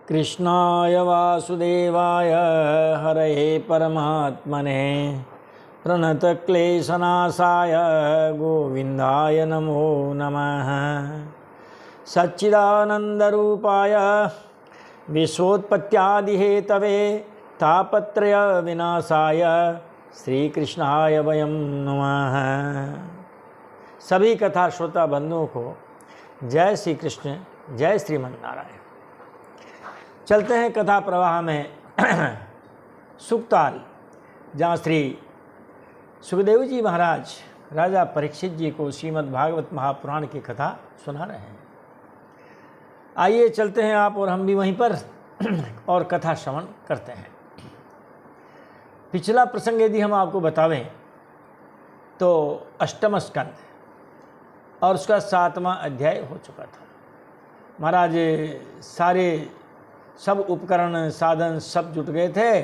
कृष्णाय वासुदेवाय हरये परमात्मने प्रणतक्लेशनाशाय गोविन्दाय नमो नमः। सच्चिदानन्दरूपाय विश्वोत्पत्त्यादिहेतवे तापत्रय विनाशाय श्रीकृष्णाय वयं नमः। सभी कथा श्रोता बंधुओं को जय श्री कृष्ण, जय श्रीमन्नारायण। चलते हैं कथा प्रवाह में सुक्ताल, जहाँ श्री सुखदेव जी महाराज राजा परीक्षित जी को श्रीमद् भागवत महापुराण की कथा सुना रहे हैं। आइए चलते हैं आप और हम भी वहीं पर और कथा श्रवण करते हैं। पिछला प्रसंग यदि हम आपको बतावें तो अष्टम स्कंद और उसका 7वां अध्याय हो चुका था। महाराज सारे सब उपकरण साधन सब जुट गए थे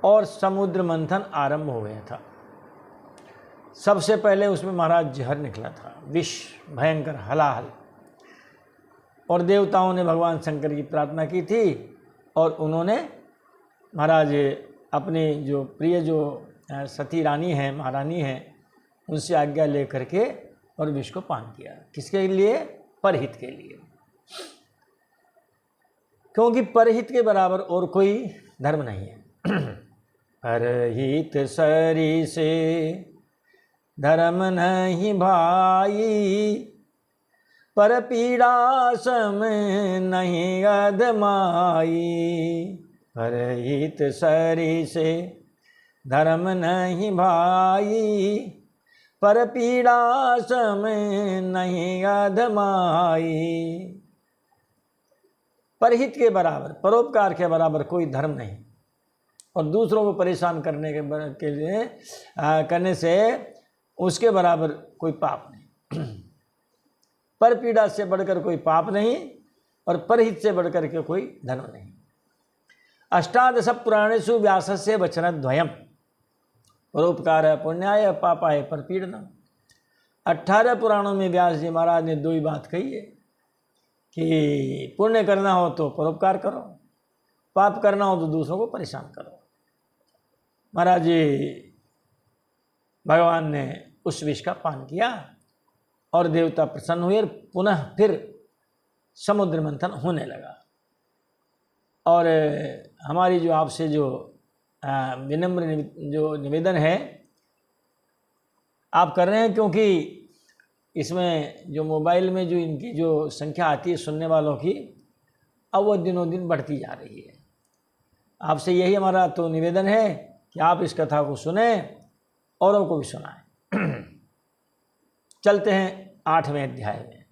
और समुद्र मंथन आरंभ हो गया था। सबसे पहले उसमें महाराज जहर निकला था, विष भयंकर हलाहल, और देवताओं ने भगवान शंकर की प्रार्थना की थी और उन्होंने महाराज अपनी जो प्रिय जो सती रानी हैं, महारानी हैं, उनसे आज्ञा ले करके और विष को पान किया। किसके लिए? परहित के लिए, क्योंकि परहित के बराबर और कोई धर्म नहीं है। परहित सरी से धर्म नहीं भाई, पर पीड़ा सम नहीं अधमाई। परहित सरी से धर्म नहीं भाई, पर पीड़ा सम नहीं अधमाई। परहित के बराबर, परोपकार के बराबर कोई धर्म नहीं, और दूसरों को परेशान करने से उसके बराबर कोई पाप नहीं। पर पीड़ा से बढ़कर कोई पाप नहीं और परहित से बढ़कर के कोई धर्म नहीं। अष्टादश पुराणेषु व्यासस्य वचनद्वयम् परोपकार पुण्याय पापाय परपीड़नम्। 18 पुराणों में व्यास जी महाराज ने दो ही बात कही है कि पुण्य करना हो तो परोपकार करो, पाप करना हो तो दूसरों को परेशान करो। महाराज जी भगवान ने उस विष का पान किया और देवता प्रसन्न हुए और पुनः फिर समुद्र मंथन होने लगा। और हमारी जो आपसे जो विनम्र जो निवेदन है आप कर रहे हैं, क्योंकि इसमें जो मोबाइल में जो इनकी जो संख्या आती है सुनने वालों की, अब वो दिनों दिन बढ़ती जा रही है। आपसे यही हमारा तो निवेदन है कि आप इस कथा को सुने, औरों को भी सुनाएं। चलते हैं 8वें अध्याय में।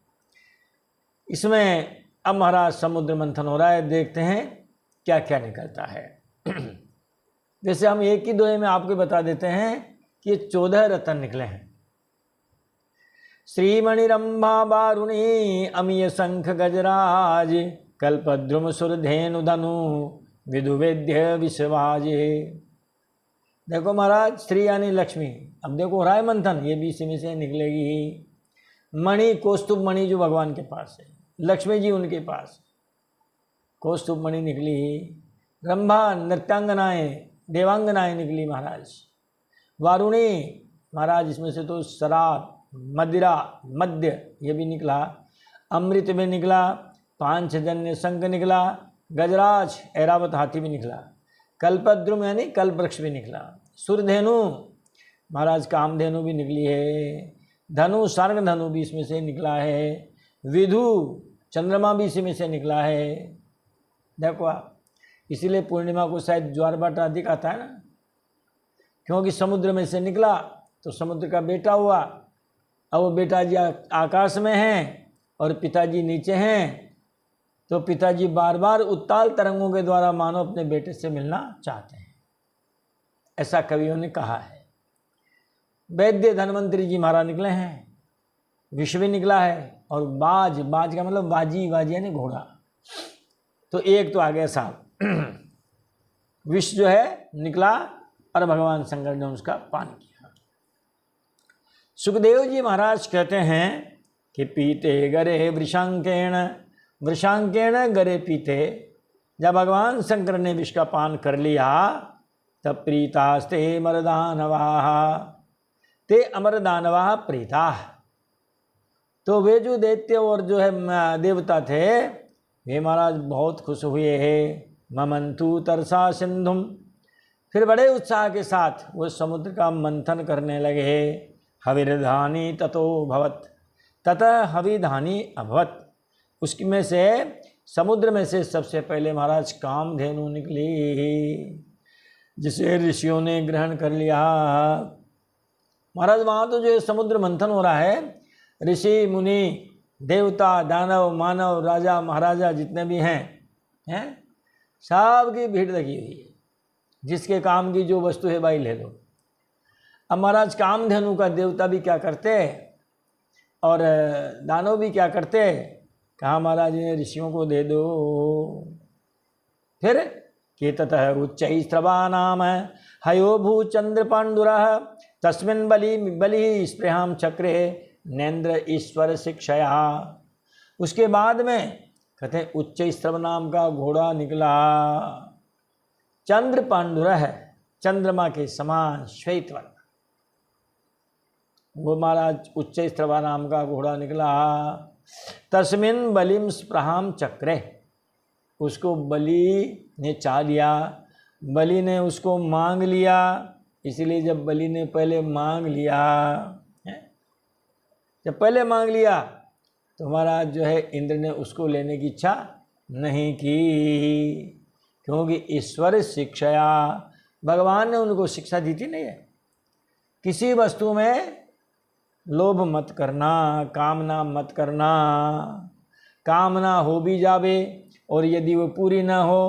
इसमें अब महाराज समुद्र मंथन हो रहा है, देखते हैं क्या क्या निकलता है। जैसे हम एक ही दोहे में आपको बता देते हैं कि 14 रत्न निकले हैं। श्रीमणिरंभा बारुणी अमीय शंख गजराज, कल्पद्रुम सुरधेनु धनु विदुवेद्य विश्वाजे। देखो महाराज, श्री यानी लक्ष्मी, अब देखो हो रहा है मंथन, ये भी इसी में से निकलेगी। मणि, कौस्तुभ मणि जो भगवान के पास है, लक्ष्मी जी उनके पास, कौस्तुभ मणि निकली। रंभा नृत्यांगनाएं, देवांगनाएं निकली महाराज। वारुणी महाराज, इसमें से तो शराब, मदिरा, मद्य ये भी निकला। अमृत भी निकला, पांचजन्य शंख निकला। गजराज ऐरावत हाथी भी निकला। कल्पद्रुम यानी कल्प वृक्ष भी निकला। सुरधेनु महाराज, कामधेनु भी निकली है। धनु, सर्ग धनु भी इसमें से निकला है। विधु, चंद्रमा भी इसी में से निकला है। देखो आप, इसीलिए पूर्णिमा को शायद ज्वार भाटा अधिक आता है ना, क्योंकि समुद्र में से निकला तो समुद्र का बेटा हुआ। अब वो बेटा जी आकाश में हैं और पिताजी नीचे हैं, तो पिताजी बार बार उत्ताल तरंगों के द्वारा मानो अपने बेटे से मिलना चाहते हैं, ऐसा कवियों ने कहा है। वैद्य धन्वंतरी जी महाराज निकले हैं, विश्व भी निकला है, और बाज, बाज का मतलब बाजी, बाजी यानी घोड़ा। तो एक तो आ गया साहब, विष जो है निकला और भगवान शंकर ने उसका पान किया। सुखदेव जी महाराज कहते हैं कि पीते गरे वृषांकेण, वृषांकेण गरे पीते जब भगवान शंकर ने विष का पान कर लिया तब प्रीतास्ते अमरदानवाः, ते अमरदानवाः प्रीता। तो वे जो दैत्य और जो है देवता थे वे महाराज बहुत खुश हुए हैं। ममंतु तरसा सिंधुम, फिर बड़े उत्साह के साथ वो समुद्र का मंथन करने लगे। हविर्धानी ततो भवत, ततः हविधानी अभवत, उसकी में से समुद्र में से सबसे पहले महाराज कामधेनु निकली, जिसे ऋषियों ने ग्रहण कर लिया। महाराज वहाँ तो जो है समुद्र मंथन हो रहा है, ऋषि मुनि देवता दानव मानव राजा महाराजा जितने भी हैं सब की भीड़ लगी हुई है। जिसके काम की जो वस्तु है भाई ले लो। अब महाराज कामधेनु का देवता भी क्या करते और दानव भी क्या करते, कहा महाराज ने ऋषियों को दे दो। फिर के ततः उच्चैस्रवा नाम हयो भू चंद्र पांडुरः तस्मिन् बलि स्पृहां चक्रे नेन्द्र ईश्वर शिक्षया। उसके बाद में कहते हैं उच्चैस्रव नाम का घोड़ा निकला, चंद्र पांडुर है, चंद्रमा के समान श्वेत वर्ण, वो महाराज उच्चैस्रवा नाम का घोड़ा निकला। तस्मिन् बलिम स्पृहां चक्रे, उसको बलि ने चा लिया, बलि ने उसको मांग लिया। इसलिए जब बलि ने पहले मांग लिया, जब पहले मांग लिया तो महाराज जो है इंद्र ने उसको लेने की इच्छा नहीं की, क्योंकि ईश्वर शिक्षया, भगवान ने उनको शिक्षा दी थी नहीं है किसी वस्तु में लोभ मत करना, कामना मत करना। कामना हो भी जावे और यदि वो पूरी ना हो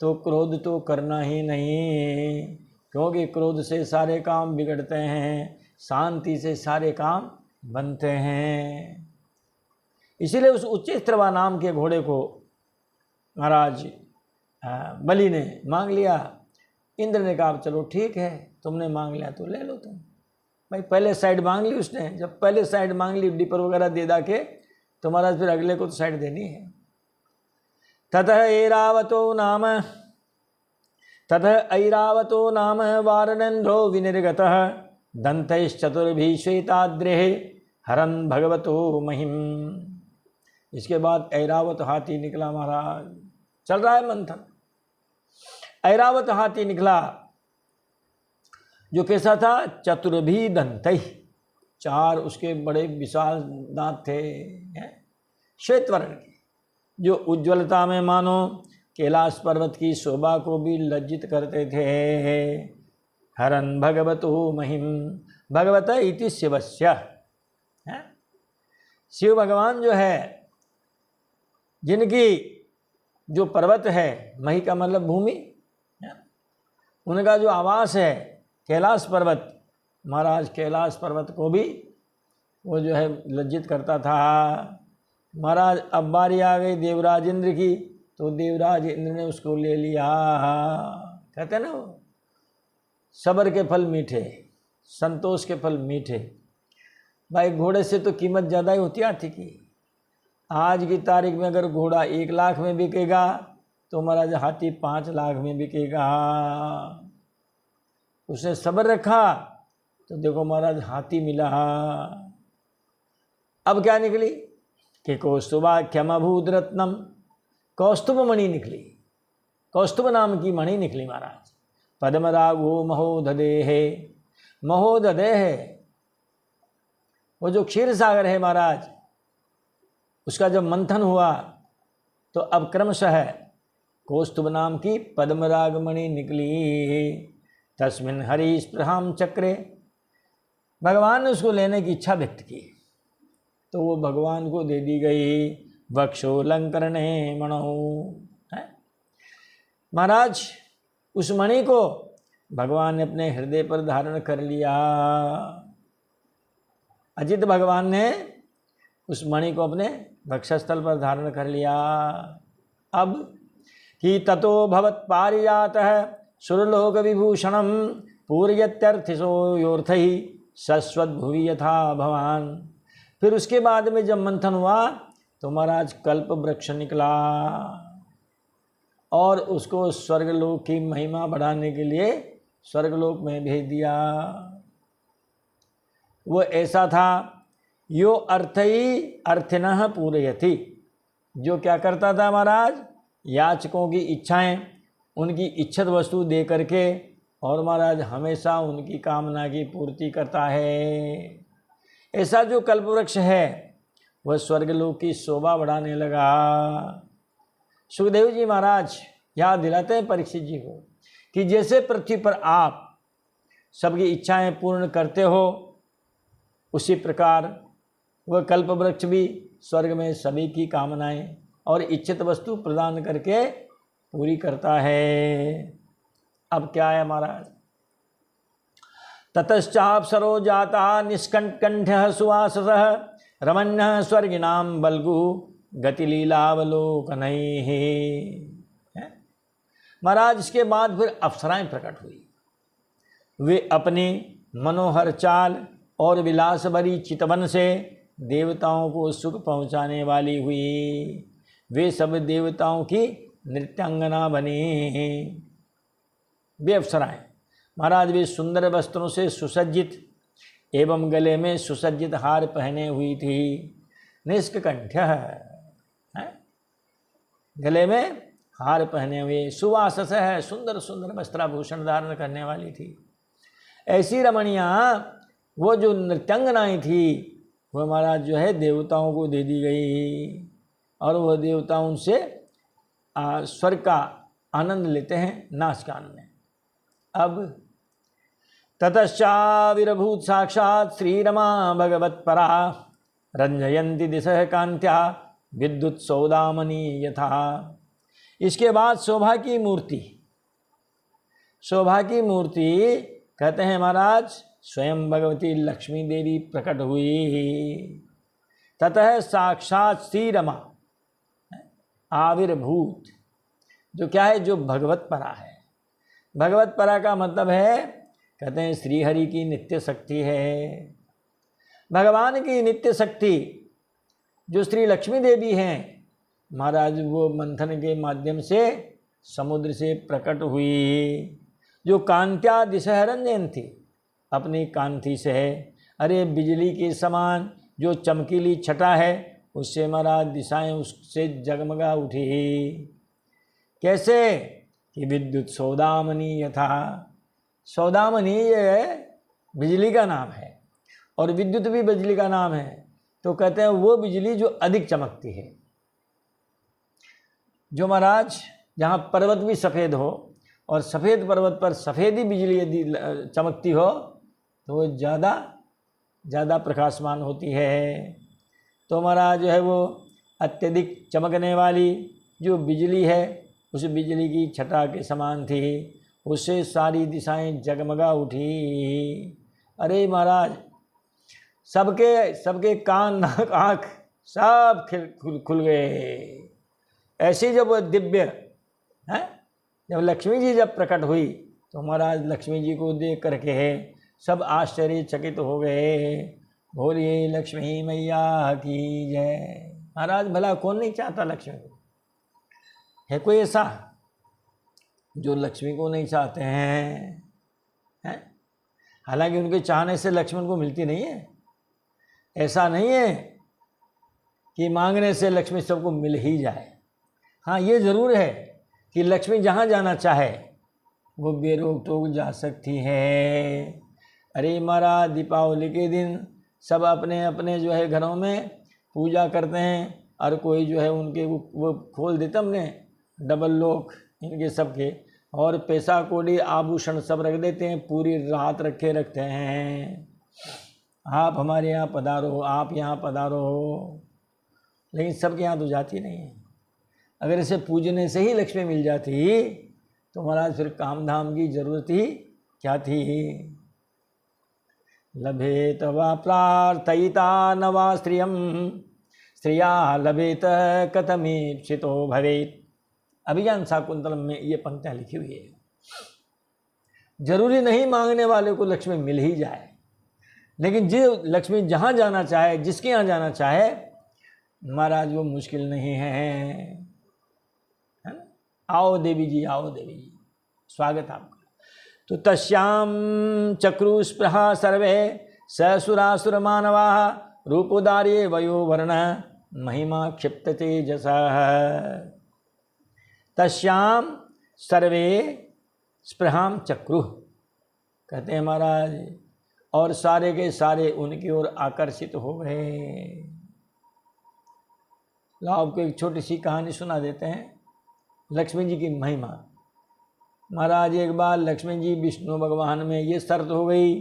तो क्रोध तो करना ही नहीं, क्योंकि क्रोध से सारे काम बिगड़ते हैं, शांति से सारे काम बनते हैं। इसीलिए उस उच्चैस्रवा नाम के घोड़े को महाराज बलि ने मांग लिया। इंद्र ने कहा चलो ठीक है, तुमने मांग लिया तो ले लो तुम। भाई पहले साइड मांग ली उसने, जब पहले साइड मांग ली डिपर वगैरह दे दा के तो महाराज फिर अगले को तो साइड देनी है। ततः ऐरावतो नाम वारणेन्द्रो विनिर्गतः दंतैश्चतुर्भिः श्वेताद्रेः हरन् भगवतो महिम। इसके बाद ऐरावत हाथी निकला महाराज, चल रहा है मंथन। ऐरावत हाथी निकला जो कैसा था, चतुर्भी दंतैः, चार उसके बड़े विशाल दांत थे, श्वेत वर्ण के, जो उज्ज्वलता में मानो कैलाश पर्वत की शोभा को भी लज्जित करते थे। हरन् भगवतो महिम, भगवत इति शिवस्य, शिव भगवान जो है जिनकी जो पर्वत है, मही का मतलब भूमि, उनका जो आवास है कैलाश पर्वत, महाराज कैलाश पर्वत को भी वो जो है लज्जित करता था। महाराज अब बारी आ गई देवराज इंद्र की, तो देवराज इंद्र ने उसको ले लिया। कहते हैं ना सब्र के फल मीठे, संतोष के फल मीठे। भाई घोड़े से तो कीमत ज़्यादा ही होती हाथी की। आज की तारीख में अगर घोड़ा 1 लाख में बिकेगा तो महाराज हाथी 5 लाख में बिकेगा। उसने सब्र रखा तो देखो महाराज हाथी मिला। अब क्या निकली कि कौस्तुभाख्यम अभूत रत्नम, कौस्तुभ मणि निकली, कौस्तुभ नाम की मणि निकली महाराज। पद्मरागो महोदधेः, महोदधेः वो जो क्षीर सागर है महाराज, उसका जब मंथन हुआ तो अब क्रमशः कौस्तुभ नाम की पद्मरागमणि निकली। तस्मिन् हरि स्पृहां चक्रे, भगवान ने उसको लेने की इच्छा व्यक्त की तो वो भगवान को दे दी गई। वक्षोलंकरणे मणौ, महाराज उस मणि को भगवान ने अपने हृदय पर धारण कर लिया। अजित भगवान ने उस मणि को अपने वक्षस्थल पर धारण कर लिया। अब कि ततो भवत् पारिजातः सुरलोक विभूषणम पूर्यत्यर्थिसो योर्थहि शश्वद्भुवि यथा भवान। फिर उसके बाद में जब मंथन हुआ तो महाराज कल्प वृक्ष निकला। और उसको स्वर्गलोक की महिमा बढ़ाने के लिए स्वर्गलोक में भेज दिया। वो ऐसा था, यो अर्थई अर्थिनः पूरयति, जो क्या करता था महाराज, याचकों की इच्छाएं, उनकी इच्छित वस्तु दे करके और महाराज हमेशा उनकी कामना की पूर्ति करता है। ऐसा जो कल्पवृक्ष है वह स्वर्गलोक की शोभा बढ़ाने लगा। सुखदेव जी महाराज याद दिलाते हैं परीक्षित जी को कि जैसे पृथ्वी पर आप सबकी इच्छाएं पूर्ण करते हो, उसी प्रकार वह कल्पवृक्ष भी स्वर्ग में सभी की कामनाएं और इच्छित वस्तु प्रदान करके पूरी करता है। अब क्या है महाराज, ततश्चाप्सरो जाता निष्कंठ्य सुवाससः रमण्यः स्वर्गिनां बल्गु गतिलीलावलोकनैः। महाराज इसके बाद फिर अप्सराएं प्रकट हुई। वे अपनी मनोहर चाल और विलास भरी चितवन से देवताओं को सुख पहुंचाने वाली हुई। वे सब देवताओं की नृत्यांगना बनी। वे अप्सराएं महाराज वे सुंदर वस्त्रों से सुसज्जित एवं गले में सुसज्जित हार पहने हुई थी। निष्कंठ्य है, गले में हार पहने हुए, सुवासस है, सुंदर सुंदर वस्त्राभूषण धारण करने वाली थी। ऐसी रमणियाँ वो जो नृत्यांगनाएं थी वह महाराज जो है देवताओं को दे दी गई और वह देवता उनसे स्वर्ग का आनंद लेते हैं नाच गान में। अब ततश्चाविर्भूत साक्षात श्रीरमा भगवत्परा रंजयंती दिशः कांत्या विद्युत सौदामनी यथा। इसके बाद शोभा की मूर्ति कहते हैं महाराज स्वयं भगवती लक्ष्मी देवी प्रकट हुई। ततः साक्षात श्री रमा आविर्भूत, जो क्या है, जो भगवत्परा है। भगवत्परा का मतलब है, कहते हैं श्रीहरि की नित्य शक्ति है, भगवान की नित्य शक्ति जो श्री लक्ष्मी देवी हैं महाराज, वो मंथन के माध्यम से समुद्र से प्रकट हुई। जो कांत्या दिशः रंजयंती, अपनी कांति से है, अरे बिजली के समान जो चमकीली छटा है उससे महाराज दिशाएं उससे जगमगा उठी। कैसे कि विद्युत सौदामनी यथा, सौदामनी ये बिजली का नाम है और विद्युत भी बिजली का नाम है। तो कहते हैं वो बिजली जो अधिक चमकती है, जो महाराज जहाँ पर्वत भी सफ़ेद हो और सफ़ेद पर्वत पर सफ़ेद ही बिजली यदि चमकती हो तो वो ज़्यादा प्रकाशमान होती है। तो महाराज जो है वो अत्यधिक चमकने वाली जो बिजली है उस बिजली की छटा के समान थी, उससे सारी दिशाएं जगमगा उठी। अरे महाराज सबके कान नाक आँख सब खुल गए। ऐसी जब वो दिव्य है, जब लक्ष्मी जी जब प्रकट हुई तो महाराज लक्ष्मी जी को देख करके सब आश्चर्यचकित हो गए। बोलिए लक्ष्मी मैया की जय। महाराज भला कौन नहीं चाहता लक्ष्मी को? है कोई ऐसा जो लक्ष्मी को नहीं चाहते हैं? हालांकि उनके चाहने से लक्ष्मी उनको मिलती नहीं है। ऐसा नहीं है कि मांगने से लक्ष्मी सबको मिल ही जाए। हाँ, ये ज़रूर है कि लक्ष्मी जहाँ जाना चाहे वो बेरोक टोक जा सकती है। अरे महाराज दीपावली के दिन सब अपने अपने जो है घरों में पूजा करते हैं और कोई जो है उनके वो खोल देता हमने डबल लॉक इनके सबके, और पैसा कौड़ी आभूषण सब रख देते हैं, पूरी रात रखते हैं। आप हमारे यहाँ पधारो, आप यहाँ पधारो, लेकिन सबके यहाँ तो जाती नहीं है। अगर इसे पूजने से ही लक्ष्मी मिल जाती तो महाराज फिर काम धाम की जरूरत ही क्या थी। लभेत वा प्रार्थयिता न वा स्त्रियं स्त्रिया लभेत कथमीप्सितो भवेत्। अभिज्ञान शाकुंतलम में ये पंक्तियाँ लिखी हुई है। जरूरी नहीं मांगने वाले को लक्ष्मी मिल ही जाए, लेकिन जो लक्ष्मी जहाँ जाना चाहे, जिसके यहाँ जाना चाहे महाराज वो मुश्किल नहीं है ना। आओ देवी जी, आओ देवी जी, स्वागत आपका। तो तस्याम चक्रु स्पृहा सर्वे ससुरासुर मानवा रूपोदार्ये वयोवर्ण महिमा क्षिप्त तेजसा। तस्याम सर्वे स्पृहाम चक्रु, कहते हैं महाराज, और सारे के सारे उनकी ओर आकर्षित हो गए। लाओ आपको एक छोटी सी कहानी सुना देते हैं, लक्ष्मी जी की महिमा। महाराज एक बार लक्ष्मी जी विष्णु भगवान में ये शर्त हो गई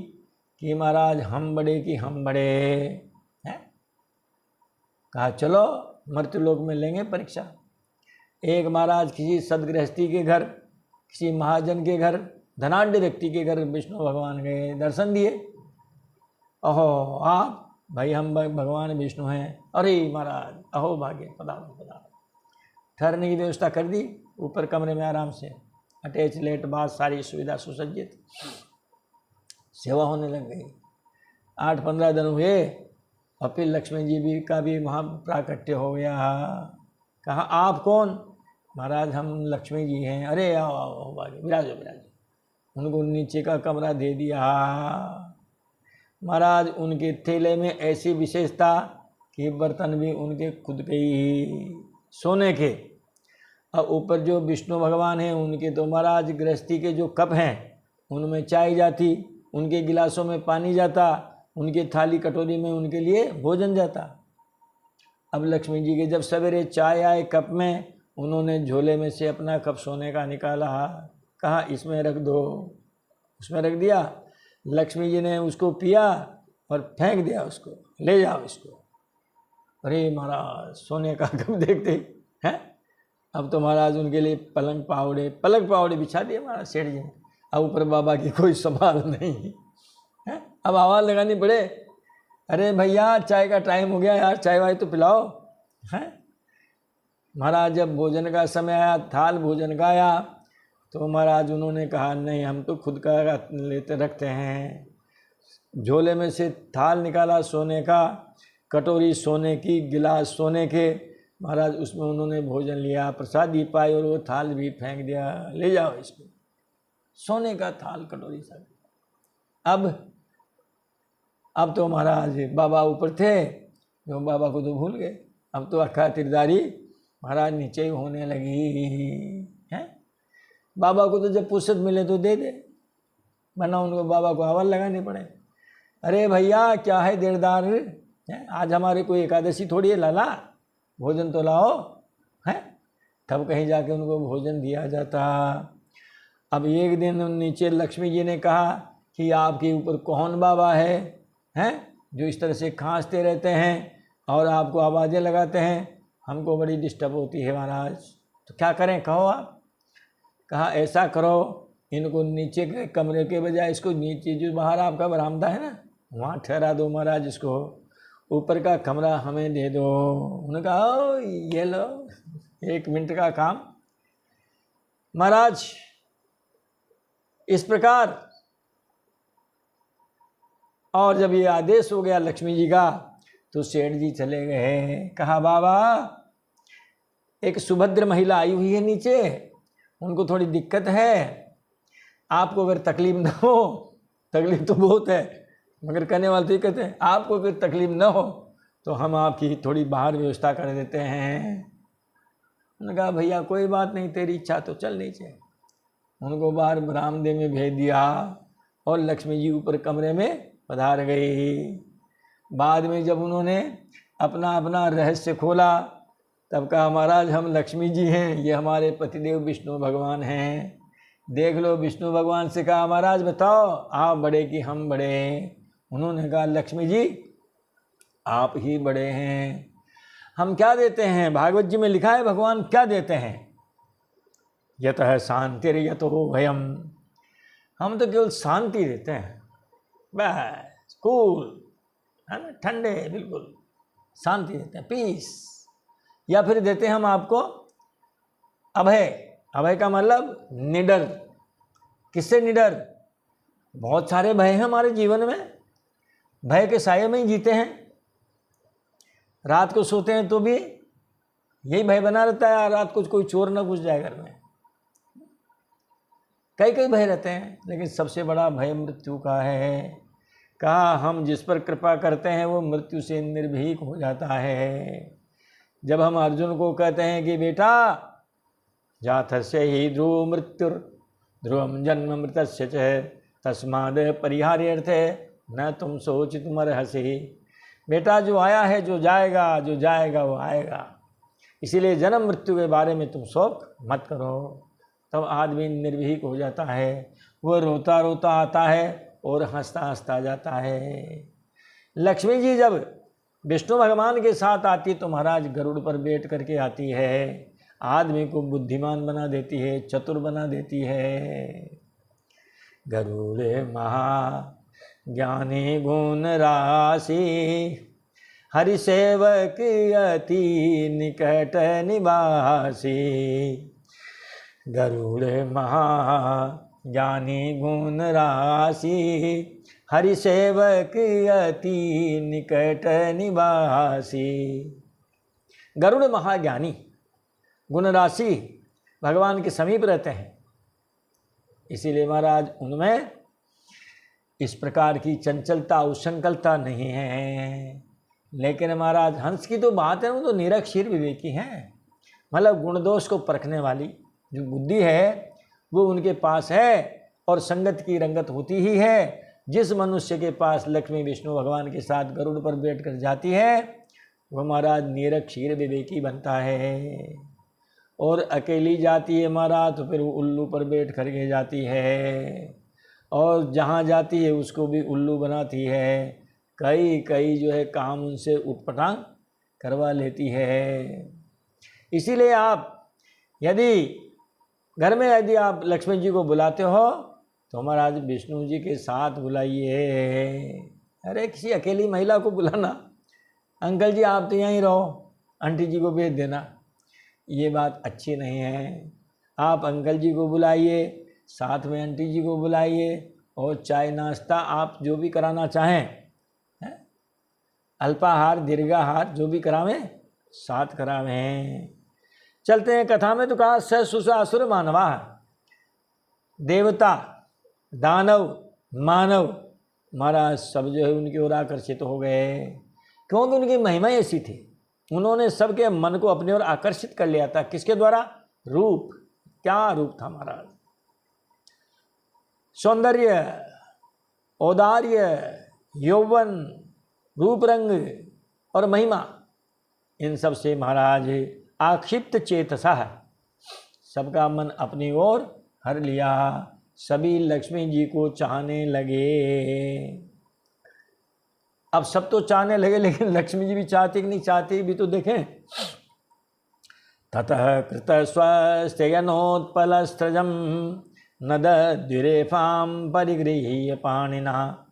कि महाराज हम बड़े कि हम बड़े हैं। कहा चलो मर्त्यलोक में लेंगे परीक्षा। एक महाराज किसी सदगृहस्थी के घर, किसी महाजन के घर, धनाढ्य व्यक्ति के घर विष्णु भगवान गए, दर्शन दिए। अहो आप भाई, हम भगवान विष्णु हैं। अरे महाराज अहो भाग्य, पधारो पधारो। ठहरने की व्यवस्था कर दी, ऊपर कमरे में आराम से अटैच लेट बाथ सारी सुविधा सुसज्जित, सेवा होने लग गई। 8-15 दिन हुए और फिर लक्ष्मी जी भी का भी वहाँ प्राकट्य हो गया। कहा आप कौन? महाराज हम लक्ष्मी जी हैं। अरे आओ आओ भाग्य, विराजो विराजो। उनको नीचे का कमरा दे दिया। महाराज उनके थैले में ऐसी विशेषता कि बर्तन भी उनके खुद के ही सोने के, और ऊपर जो विष्णु भगवान हैं उनके तो महाराज गृहस्थी के जो कप हैं उनमें चाय जाती, उनके गिलासों में पानी जाता, उनके थाली कटोरी में उनके लिए भोजन जाता। अब लक्ष्मी जी के जब सवेरे चाय आए कप में, उन्होंने झोले में से अपना कप सोने का निकाला, कहा इसमें रख दो, उसमें रख दिया। लक्ष्मी जी ने उसको पिया और फेंक दिया उसको, ले जाओ इसको। अरे महाराज सोने का कप देखते हैं। अब तो महाराज उनके लिए पलंग पावड़े बिछा दिए महाराज सेठ जी ने। अब ऊपर बाबा की कोई संभाल नहीं है। अब आवाज़ लगानी पड़े, अरे भैया चाय का टाइम हो गया यार, चाय वाय तो पिलाओ हैं। महाराज जब भोजन का समय आया, थाल भोजन का आया, तो महाराज उन्होंने कहा नहीं हम तो खुद का लेते रखते हैं। झोले में से थाल निकाला सोने का, कटोरी सोने की, गिलास सोने के। महाराज उसमें उन्होंने भोजन लिया, प्रसादी पाई और वो थाल भी फेंक दिया, ले जाओ इसको। सोने का थाल कटोरी सब। अब तो महाराज बाबा ऊपर थे, जो बाबा को तो भूल गए। अब तो अक्खा तिरदारी महाराज नीचे ही होने लगी है। बाबा को तो जब फुर्सत मिले तो दे दे, वरना उनको बाबा को आवाज़ लगानी पड़े। अरे भैया क्या है देरदार है, आज हमारे कोई एकादशी थोड़ी है, लाला भोजन तो लाओ है। तब कहीं जाके उनको भोजन दिया जाता। अब एक दिन नीचे लक्ष्मी जी ने कहा कि आपके ऊपर कौन बाबा है हैं जो इस तरह से खांसते रहते हैं और आपको आवाज़ें लगाते हैं, हमको बड़ी डिस्टर्ब होती है महाराज, तो क्या करें कहो आप। कहा ऐसा करो, इनको नीचे के कमरे के बजाय इसको नीचे जो बाहर आपका बरामदा है ना, वहाँ ठहरा दो महाराज, इसको ऊपर का कमरा हमें दे दो। उन्होंने कहा ओ ये लो, 1 मिनट का काम। महाराज इस प्रकार, और जब ये आदेश हो गया लक्ष्मी जी का, तो सेठ जी चले गए। कहा बाबा एक सुभद्र महिला आई हुई है नीचे, उनको थोड़ी दिक्कत है, आपको अगर तकलीफ न हो, तकलीफ तो बहुत है मगर करने वाली दिक्कत है, आपको अगर तकलीफ न हो तो हम आपकी थोड़ी बाहर व्यवस्था कर देते हैं। उन्होंने कहा भैया कोई बात नहीं, तेरी इच्छा तो चल नीचे। उनको बाहर बरामदे में भेज दिया और लक्ष्मी जी ऊपर कमरे में पधार गई। बाद में जब उन्होंने अपना अपना रहस्य खोला, तब कहा महाराज हम लक्ष्मी जी हैं, ये हमारे पतिदेव विष्णु भगवान हैं। देख लो, विष्णु भगवान से कहा महाराज बताओ आप बड़े कि हम बड़े? उन्होंने कहा लक्ष्मी जी आप ही बड़े हैं। हम क्या देते हैं? भागवत जी में लिखा है भगवान क्या देते हैं, यतः शांतिर्यतो भयम। हम तो केवल शांति देते हैं, बस कूल है ना, ठंडे बिल्कुल शांति देते हैं, पीस। या फिर देते हैं हम आपको अभय। अभय का मतलब निडर। किससे निडर? बहुत सारे भय हैं हमारे जीवन में, भय के साये में ही जीते हैं। रात को सोते हैं तो भी यही भय बना रहता है, रात को कोई चोर ना घुस जाए घर में, कई कई भय रहते हैं, लेकिन सबसे बड़ा भय मृत्यु का है। कहा हम जिस पर कृपा करते हैं वो मृत्यु से निर्भीक हो जाता है। जब हम अर्जुन को कहते हैं कि बेटा जातस्य ही ध्रुव मृत्युर ध्रुवम जन्म मृतस्य च तस्माद परिहार्यर्थे न तुम सोचितुमर्हसि। बेटा जो आया है जो जाएगा वो आएगा, इसीलिए जन्म मृत्यु के बारे में तुम शोक मत करो। तब आदमी निर्भीक हो जाता है, वो रोता रोता आता है और हंसता हंसता जाता है। लक्ष्मी जी जब विष्णु भगवान के साथ आती तो महाराज गरुड़ पर बैठ करके आती है, आदमी को बुद्धिमान बना देती है, चतुर बना देती है। गरुड़े महा ज्ञानी गुण राशि हरि सेवक अति निकट निवासी। गरुड़े महा ज्ञानी गुण राशि हरि सेवक अति निकट निवासी। गरुड़ महाज्ञानी गुण राशि भगवान के समीप रहते हैं, इसीलिए महाराज उनमें इस प्रकार की चंचलता उच्छृंखलता नहीं है। लेकिन महाराज हंस की तो बात है, वो तो निरक्षीर विवेकी हैं, मतलब गुण दोष को परखने वाली जो बुद्धि है वो उनके पास है, और संगत की रंगत होती ही है। जिस मनुष्य के पास लक्ष्मी विष्णु भगवान के साथ गरुड़ पर बैठ कर जाती है वह महाराज निरक्षीर विवेकी बनता है। और अकेली जाती है महाराज तो फिर वो उल्लू पर बैठ करके जाती है, और जहाँ जाती है उसको भी उल्लू बनाती है। कई जो है काम उनसे उटपटांग करवा लेती है। इसीलिए आप यदि घर में यदि आप लक्ष्मी जी को बुलाते हो तो महाराज विष्णु जी के साथ बुलाइए। अरे किसी अकेली महिला को बुलाना, अंकल जी आप तो यहीं रहो, आंटी जी को भेज देना, ये बात अच्छी नहीं है। आप अंकल जी को बुलाइए, साथ में आंटी जी को बुलाइए, और चाय नाश्ता आप जो भी कराना चाहें, अल्पाहार दीर्घाहार जो भी करावें साथ करावें। चलते हैं कथा में। तो कहा स सुसासुर मानवा, देवता दानव मानव महाराज सब जो है उनकी ओर आकर्षित हो गए, क्योंकि उनकी महिमा ऐसी थी। उन्होंने सबके मन को अपनी ओर आकर्षित कर लिया था। किसके द्वारा? रूप। क्या रूप था महाराज? सौंदर्य, औदार्य, यौवन, रूप रंग और महिमा, इन सब से महाराज आक्षिप्त चेतसा सबका मन अपनी ओर हर लिया। सभी लक्ष्मी जी को चाहने लगे। अब सब तो चाहने लगे, लेकिन लक्ष्मी जी भी चाहती कि नहीं चाहती भी तो देखें। ततः कृत स्वस्त्ययनोत्पलस्त्रजं नदद्विरेफां परिगृह्य पाणिना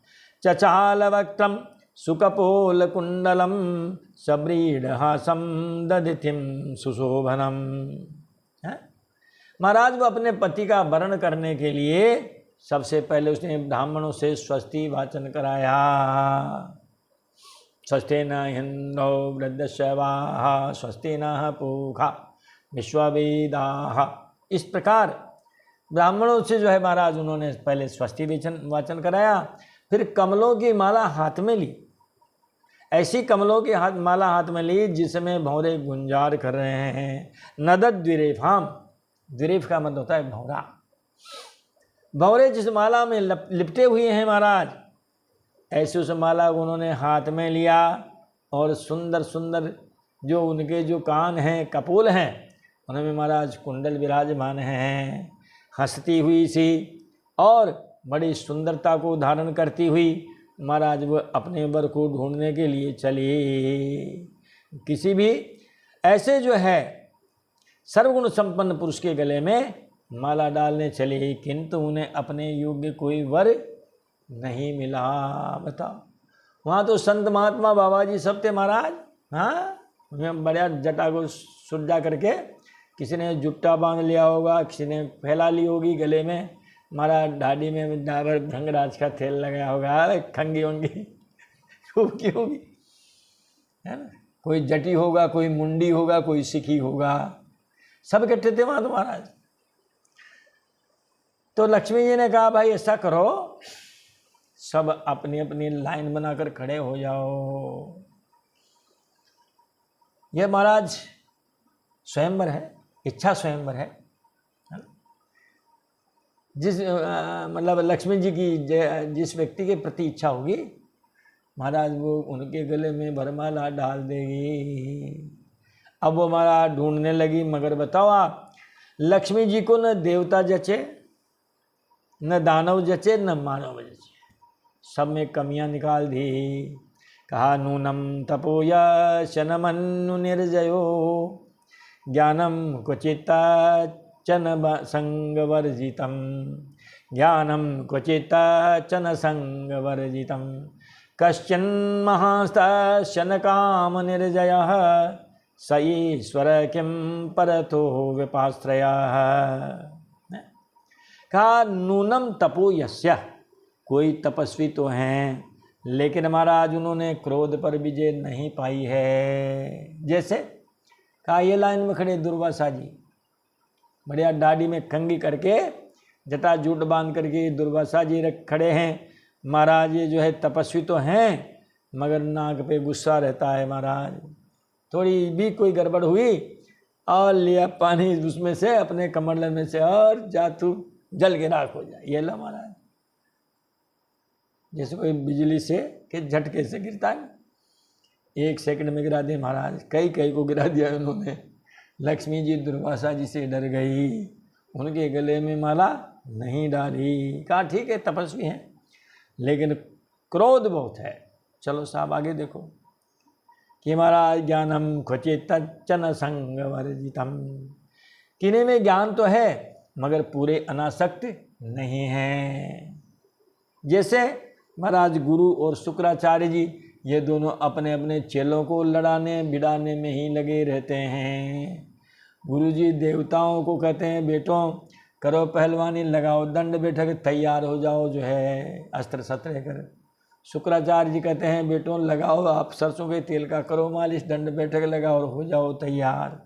चचालवक्त्रं सुकपोलकुण्डलं सब्रीडहासं दधितिं सुशोभनम। महाराज वो अपने पति का वर्ण करने के लिए सबसे पहले उसने ब्राह्मणों से स्वस्ति वाचन कराया। स्वस्ति न इंद्रो वृद्धश्रवाः स्वस्ति नः पूषा विश्ववेदाः। इस प्रकार ब्राह्मणों से जो है महाराज उन्होंने पहले स्वस्ति वाचन कराया। फिर कमलों की माला हाथ में ली, ऐसी कमलों की माला हाथ में ली जिसमें भौरे गुंजार कर रहे हैं। नदद द्विरेफाम, द्विरेफ का मतलब होता है भौरा। भौरे जिस माला में लिपटे हुए हैं महाराज, ऐसी उस माला को उन्होंने हाथ में लिया, और सुंदर सुंदर जो उनके जो कान हैं, कपोल हैं, उनमें महाराज कुंडल विराजमान हैं। हंसती हुई सी और बड़ी सुंदरता को धारण करती हुई महाराज वो अपने वर को ढूंढने के लिए चली। किसी भी ऐसे जो है सर्वगुण संपन्न पुरुष के गले में माला डालने चली, किंतु उन्हें अपने योग्य कोई वर नहीं मिला। बताओ, वहाँ तो संत महात्मा बाबा जी सब थे महाराज। हाँ, उन्हें बढ़िया जटा को सुलझा करके, किसी ने जुट्टा बांध लिया होगा, किसी ने फैला ली होगी गले में, महाराज ढाडी में डाबर भंगराज का तेल लगाया होगा, खंगी होंगी की होगी, है ना। कोई जटी होगा, कोई मुंडी होगा, कोई सिखी होगा, सब इकट्ठे थे वहाँ तो महाराज। तो लक्ष्मी जी ने कहा भाई ऐसा करो, सब अपनी अपनी लाइन बनाकर खड़े हो जाओ। ये महाराज स्वयंवर है, इच्छा स्वयंवर है। जिस मतलब लक्ष्मी जी की जिस व्यक्ति के प्रति इच्छा होगी महाराज वो उनके गले में वरमाला डाल देगी। अब वो महाराज ढूंढने लगी, मगर बताओ आप, लक्ष्मी जी को न देवता जचे, न दानव जचे, न मानव जचे, सब में कमियां निकाल दी। कहा नूनम तपोयशनमनु निर्जयो ज्ञानम क्वचित्ता चन संगवर्जितम, ज्ञानम क्वचित्ता चन संगवर्जितम, कश्चन महास्तशन काम निर्जयः स ईश्वर किम परतो विपाश्रयः। कहा नूनम तपो यस्य, कोई तपस्वी तो हैं लेकिन महाराज उन्होंने क्रोध पर विजय नहीं पाई है। जैसे कहा ये लाइन में खड़े दुर्वासा जी, बढ़िया दाढ़ी में कंघी करके जटा जूट बांध करके दुर्वासा जी खड़े हैं। महाराज ये जो है तपस्वी तो हैं मगर नाक पे गुस्सा रहता है महाराज, थोड़ी भी कोई गड़बड़ हुई और लिया पानी उसमें से अपने कमंडल में से और जा तू जल के राख हो जाए। ये ला महाराज, जैसे कोई बिजली से के झटके से गिरता है, 1 सेकंड में गिरा दे महाराज। कई को गिरा दिया उन्होंने। लक्ष्मी जी दुर्वासा जी से डर गई, उनके गले में माला नहीं डाली। कहा ठीक है तपस्वी हैं लेकिन क्रोध बहुत है। चलो साहब आगे देखो कि महाराज ज्ञानम क्वचित चन संग वर्जितम, किन्हीं में ज्ञान तो है मगर पूरे अनासक्त नहीं हैं। जैसे महाराज गुरु और शुक्राचार्य जी ये दोनों अपने अपने चेलों को लड़ाने भिड़ाने में ही लगे रहते हैं। गुरु जी देवताओं को कहते हैं बेटों करो पहलवानी, लगाओ दंड बैठक, तैयार हो जाओ जो है अस्त्र शस्त्र कर। शुक्राचार्य जी कहते हैं बेटों लगाओ आप सरसों के तेल का करो मालिश, दंड बैठक लगाओ और हो जाओ तैयार।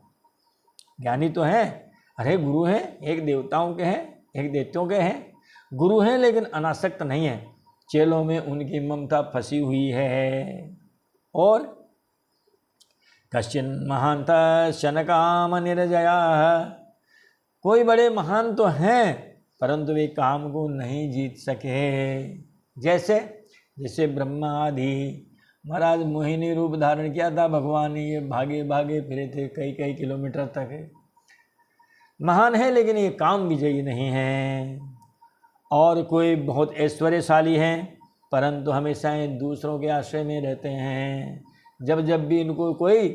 ज्ञानी तो हैं, अरे गुरु हैं, एक देवताओं के हैं एक दैत्यों के हैं, गुरु हैं लेकिन अनासक्त नहीं है, चेलों में उनकी ममता फंसी हुई है। और कश्चिन महांता शनकाम निर्जया, कोई बड़े महान तो हैं परंतु वे काम को नहीं जीत सके। जैसे ब्रह्मा आदि, महाराज मोहिनी रूप धारण किया था भगवान ने, ये भागे भागे फिरे थे कई किलोमीटर तक। महान है लेकिन ये काम विजयी नहीं है। और कोई बहुत ऐश्वर्यशाली हैं परंतु हमेशा दूसरों के आश्रय में रहते हैं। जब भी इनको कोई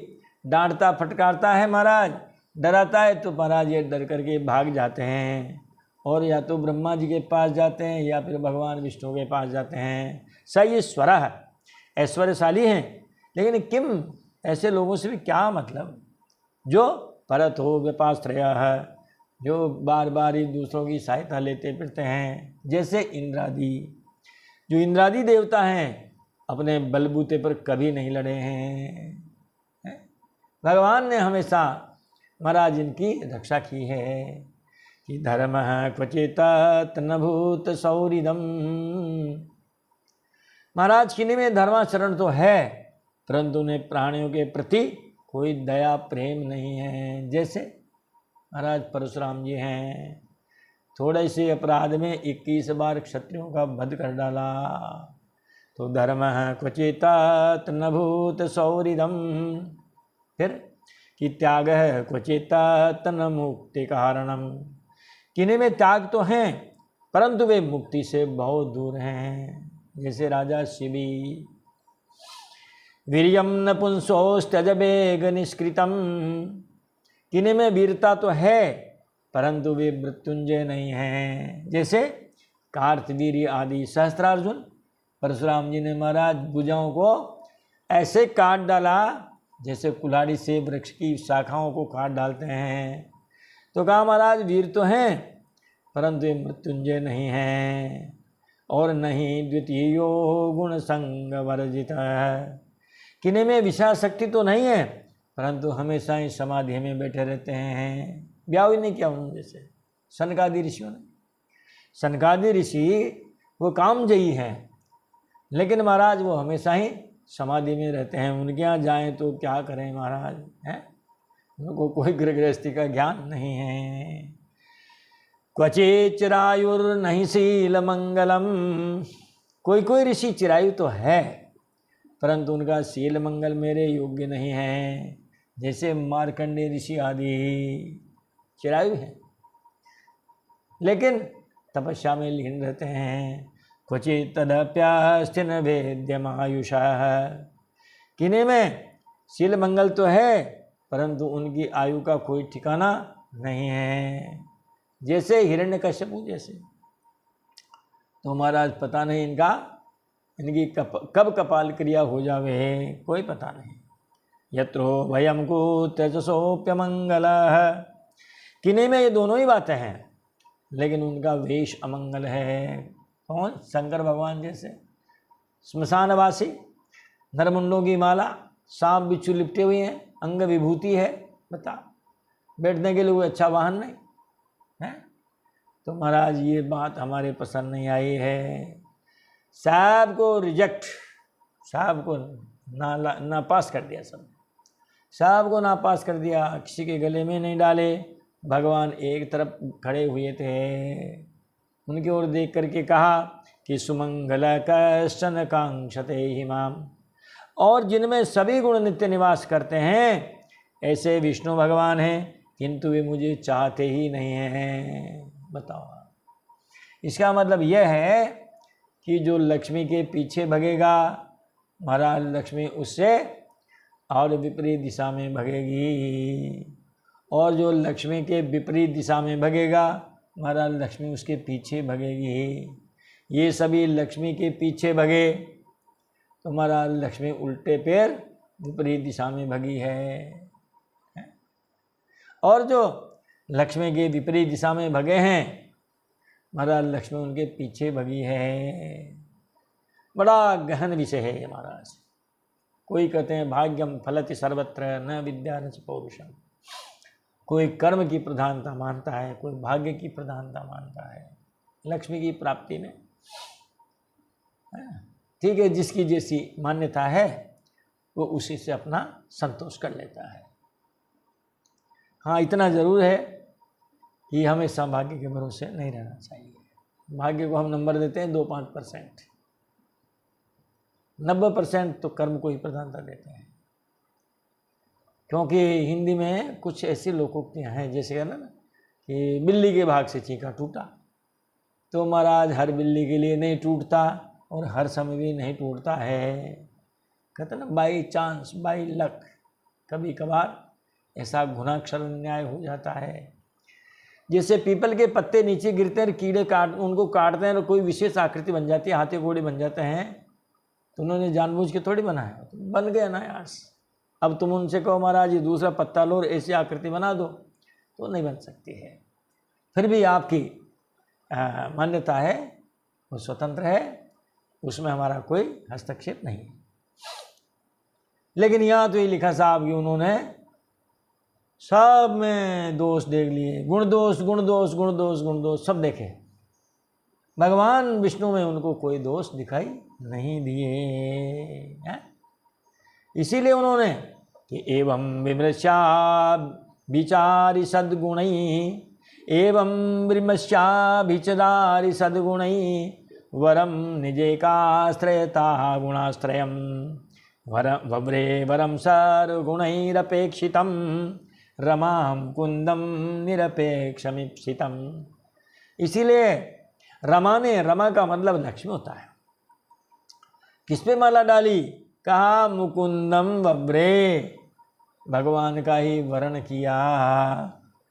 डांटता फटकारता है महाराज, डराता है तो महाराज ये डर करके भाग जाते हैं और या तो ब्रह्मा जी के पास जाते हैं या फिर भगवान विष्णु के पास जाते हैं। सही ईश्वर है, ऐश्वर्यशाली हैं लेकिन किम, ऐसे लोगों से भी क्या मतलब जो परत हो विपाश्रय है, जो बार बार ही दूसरों की सहायता लेते फिरते हैं। जैसे इंद्रादि, जो इंद्रादि देवता हैं अपने बलबूते पर कभी नहीं लड़े हैं। भगवान ने हमेशा महाराज इनकी रक्षा की है कि धर्म क्वचित तनभूत सौरिदम। महाराज किन्हीं में धर्माचरण तो है परंतु उन्हें प्राणियों के प्रति कोई दया प्रेम नहीं है। जैसे महाराज परशुराम जी हैं, थोड़े से अपराध में 21 बार क्षत्रियों का वध कर डाला। तो धर्म क्वचित तनभूत सौरिदम। फिर कि त्याग है क्वचित तन मुक्ति कारणम, किन्हीं में त्याग तो हैं परंतु वे मुक्ति से बहुत दूर हैं। जैसे राजा शिवी, वीर्यम नपुंसोस्त्यज वेग निष्कृतम, किन्हीं में वीरता तो है परंतु वे मृत्युंजय नहीं हैं। जैसे कार्तवीर्य आदि सहस्त्रार्जुन, परशुराम जी ने महाराज भुजाओं को ऐसे काट डाला जैसे कुल्हाड़ी से वृक्ष की शाखाओं को काट डालते हैं। तो कहा महाराज वीर तो हैं परंतु ये मृत्युंजय नहीं हैं और नहीं द्वितीय गुण संग वर्जित है। किन्हीं में विशाल शक्ति तो नहीं है परंतु हमेशा ही समाधि में बैठे रहते हैं। ब्याह ही नहीं किया उन्होंने जैसे सनकादि ऋषियों ने। सनकादि ऋषि वो कामजयी हैं, लेकिन महाराज वो हमेशा ही समाधि में रहते हैं। उनके यहाँ जाएं तो क्या करें महाराज, हैं? उनको कोई गृहस्थी का ज्ञान नहीं है। क्वचित चिरायुर्नहि शील मंगलम, कोई कोई ऋषि चिरायु तो है परंतु उनका शील मंगल मेरे योग्य नहीं है। जैसे मार्कंडेय ऋषि आदि चिरायु हैं लेकिन तपस्या में लीन रहते हैं। क्वचित तदप्यास्तिन वेद्यमायुषः, किन्हीं में शील मंगल तो है परंतु उनकी आयु का कोई ठिकाना नहीं है। जैसे हिरण्यकश्यपु जैसे, तो महाराज पता नहीं इनकी कब कपाल क्रिया हो जावे, कोई पता नहीं। यत्रो भयम को तेजसोप्यमंगलः, किन्हीं में ये दोनों ही बातें हैं लेकिन उनका वेश अमंगल है। कौन? शंकर भगवान जैसे श्मशानवासी, नरमुंडों की माला, सांप बिच्छू लिपटे हुए हैं, अंग विभूति है, बता बैठने के लिए कोई अच्छा वाहन नहीं है। तो महाराज ये बात हमारे पसंद नहीं आई है। साहब को रिजेक्ट, साहब को नापास कर दिया, सब साहब को नापास कर दिया, किसी के गले में नहीं डाले। भगवान एक तरफ खड़े हुए थे, उनकी ओर देख करके कहा कि सुमंगल कश्चन कांक्षते हिमाम, और जिनमें सभी गुण नित्य निवास करते हैं ऐसे विष्णु भगवान हैं किंतु वे मुझे चाहते ही नहीं हैं। बताओ, इसका मतलब यह है कि जो लक्ष्मी के पीछे भगेगा महाराज लक्ष्मी उससे और विपरीत दिशा में भगेगी, और जो लक्ष्मी के विपरीत दिशा में भगेगा महाराज लक्ष्मी उसके पीछे भगेगी। ये सभी लक्ष्मी के पीछे भगे तो महाराज लक्ष्मी उल्टे पैर विपरीत दिशा में भगी है, और जो लक्ष्मी के विपरीत दिशा में भगे हैं महाराज लक्ष्मी उनके पीछे भगी है। बड़ा गहन विषय है ये महाराज। कोई कहते हैं भाग्यम फलति सर्वत्र न विद्या न पौरुषम, कोई कर्म की प्रधानता मानता है, कोई भाग्य की प्रधानता मानता है लक्ष्मी की प्राप्ति में। ठीक है, जिसकी जैसी मान्यता है वो उसी से अपना संतोष कर लेता है। हाँ, इतना ज़रूर है कि हमें सौभाग्य के भरोसे नहीं रहना चाहिए। भाग्य को हम नंबर देते हैं 2-5%, 90% तो कर्म को ही प्रधानता देते हैं। क्योंकि हिंदी में कुछ ऐसी लोकोक्तियाँ हैं, जैसे है ना कि बिल्ली के भाग से चीका टूटा, तो महाराज हर बिल्ली के लिए नहीं टूटता और हर समय भी नहीं टूटता है। कहते ना बाई चांस बाई लक, कभी कभार ऐसा घुनाक्षर न्याय हो जाता है। जैसे पीपल के पत्ते नीचे गिरते हैं, कीड़े उनको काटते हैं और कोई विशेष आकृति बन जाती है, हाथी घोड़े बन जाते हैं, तो उन्होंने जानबूझ के थोड़ी बनाया, तो बन गया ना यार। अब तुम उनसे कहो महाराज ये दूसरा पत्ता लो और ऐसी आकृति बना दो, तो नहीं बन सकती है। फिर भी आपकी मान्यता है, वो स्वतंत्र है, उसमें हमारा कोई हस्तक्षेप नहीं है। लेकिन यहाँ तो ये लिखा साहब कि उन्होंने सब में दोष देख लिए, गुण दोष गुण दोष गुण दोष गुण दोष सब देखे, भगवान विष्णु में उनको कोई दोष दिखाई नहीं दिए। इसीलिए उन्होंने कि एवं विमृश्या विचारि सद्गुणैः, एवं विमृश्याभिचदारि सद्गुणैः, वरम निजेकाश्रयता गुणाश्रयम्, वव्रे वरम सर्वगुणैरपेक्षितं, रमां कुंदम निरपेक्षमीप्सितम्। इसीलिए रमा ने, रमा का मतलब लक्ष्मी होता है। किस पे माला डाली? कहा मुकुंदम वव्रे, भगवान का ही वर्ण किया।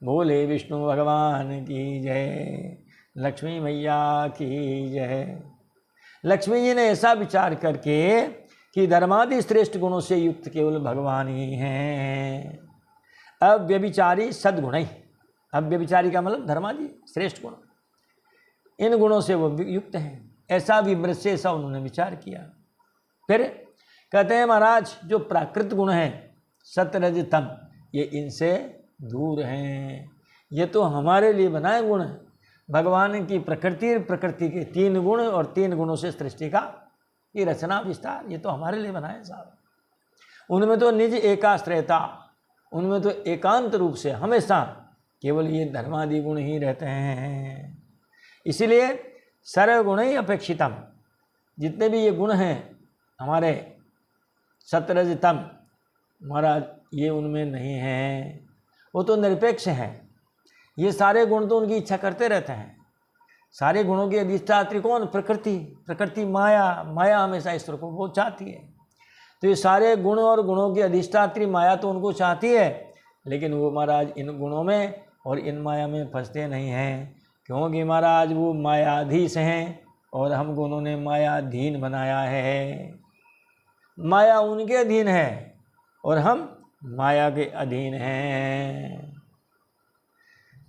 बोले विष्णु भगवान की जय, लक्ष्मी मैया की जय। लक्ष्मी जी ने ऐसा विचार करके कि धर्मादि श्रेष्ठ गुणों से युक्त केवल भगवान ही हैं। अव्यभिचारी सद्गुण ही, अव्यभिचारी का मतलब धर्मादि श्रेष्ठ गुण, इन गुणों से वो युक्त हैं। ऐसा विमृश से ऐसा उन्होंने विचार किया। फिर कहते हैं महाराज जो प्राकृत गुण हैं सत्य रज तम, ये इनसे दूर हैं। ये तो हमारे लिए बनाए गुण हैं, भगवान की प्रकृति, प्रकृति के 3 गुण और 3 गुणों से सृष्टि का ये रचना विस्तार, ये तो हमारे लिए बनाए साहब। उनमें तो निज एकाश्रयता, उनमें तो एकांत रूप से हमेशा केवल ये धर्मादि गुण ही रहते हैं। इसीलिए सर्वगुण ही अपेक्षितम, जितने भी ये गुण हैं हमारे सतरजतम महाराज, ये उनमें नहीं है, वो तो निरपेक्ष हैं। ये सारे गुण तो उनकी इच्छा करते रहते हैं। सारे गुणों की अधिष्ठात्री कौन? प्रकृति, प्रकृति माया, माया हमेशा ईश्वर को वो चाहती है। तो ये सारे गुण और गुणों की अधिष्ठात्री माया तो उनको चाहती है, लेकिन वो महाराज इन गुणों में और इन माया में फंसते नहीं हैं, क्योंकि महाराज वो मायाधीश हैं और हमको उन्होंने मायाधीन बनाया है। माया उनके अधीन है और हम माया के अधीन हैं।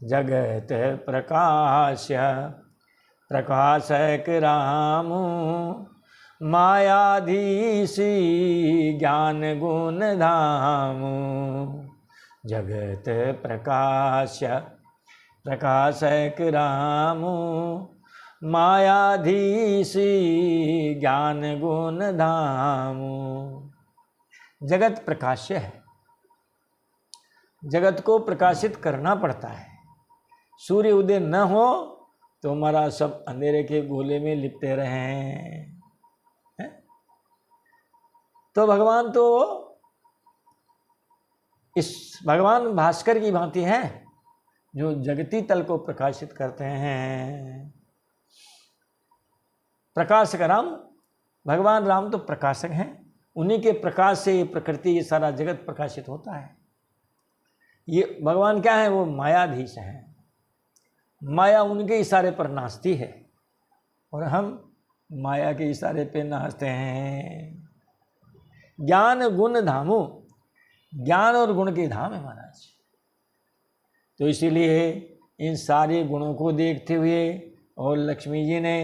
जगत प्रकाश्य प्रकाशक राम, मायाधीशी ज्ञान गुण धाम। जगत प्रकाश्य प्रकाशक राम, मायाधीशी ज्ञान गुण धाम। जगत प्रकाश्य है, जगत को प्रकाशित करना पड़ता है। सूर्य उदय न हो तो हमारा सब अंधेरे के गोले में लिपटे रहे हैं। तो भगवान तो इस भगवान भास्कर की भांति हैं जो जगती तल को प्रकाशित करते हैं। प्रकाशक राम, भगवान राम तो प्रकाशक हैं, उन्हीं के प्रकाश से ये प्रकृति, ये सारा जगत प्रकाशित होता है। ये भगवान क्या है? वो मायाधीश हैं। माया उनके इशारे पर नाचती है और हम माया के इशारे पे नाचते हैं। ज्ञान गुण धामो, ज्ञान और गुण के धाम है महाराज। तो इसीलिए इन सारे गुणों को देखते हुए और लक्ष्मी जी ने